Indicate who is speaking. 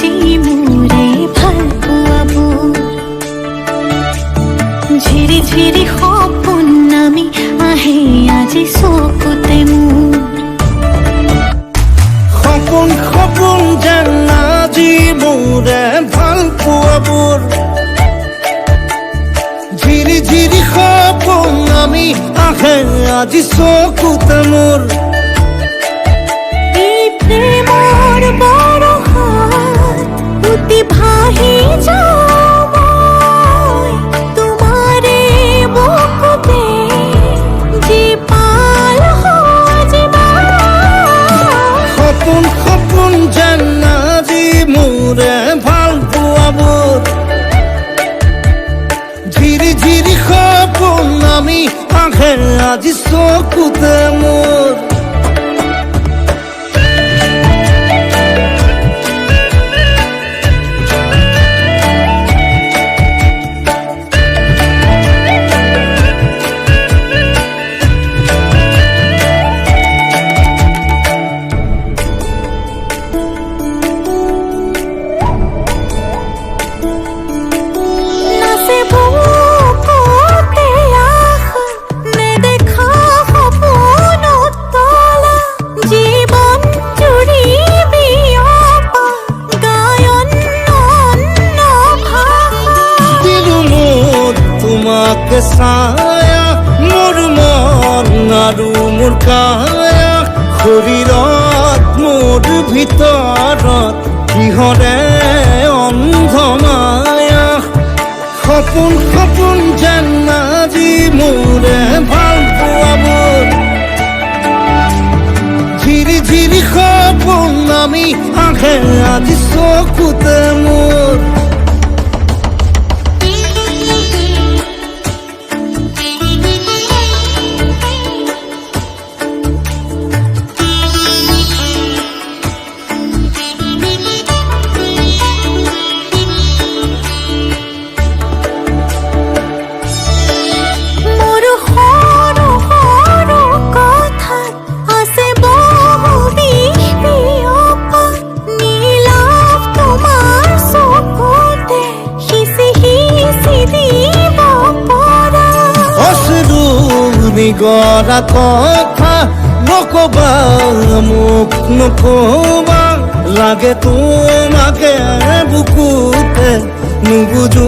Speaker 1: আজি মোৰে ভাল পোৱাবোৰ ঝিৰি ঝিৰি সপোন নামি আহে আজি চকুতে মোৰ
Speaker 2: সপোন সপোন যেন আজি মোৰে ভাল পোৱাবোৰ ঝিৰি ঝিৰি সপোন নামি আহে আজি চকুতে মোৰ
Speaker 1: এই প্ৰেমৰ বৰষাত উটি ভাহি যাওঁ মই তোমাৰে বুকুতে জীপাল সজিবা
Speaker 2: সপোন সপোন যেন আজি মোৰে ভাল পোৱাবোৰ ঝিৰি ঝিৰি সপোন নামি আহে আজি চকুতে মোৰ
Speaker 1: নাচে বুকুতে আশা নেদেখা সপোনত তলা জীৱন জুৰি বিয়পা গায়ন অন্য ভাষা
Speaker 2: দিলো মোৰ তোমাকে ছায়া মোৰ মন আৰু মোৰ কায়া শৰীৰত মোৰ ভিতৰত কিহৰে অন্ধ মায়া সপোন সপোন যেন আজি মোৰে ভাল পোৱাবোৰ ঝিৰি ঝিৰি সপোন নামি আহে আজি চকুতে মোৰ
Speaker 1: মোৰ সৰু সৰু কথাত আছে বহু বিষ বিয়পা নীলাভ তোমাৰ চকুতে সিঁচি সিঁচি দিব পৰা
Speaker 2: অশ্ৰু নিগৰা কথা নকবা মোক নকবা লাগে তোমাকে বুকুতে নুবুজো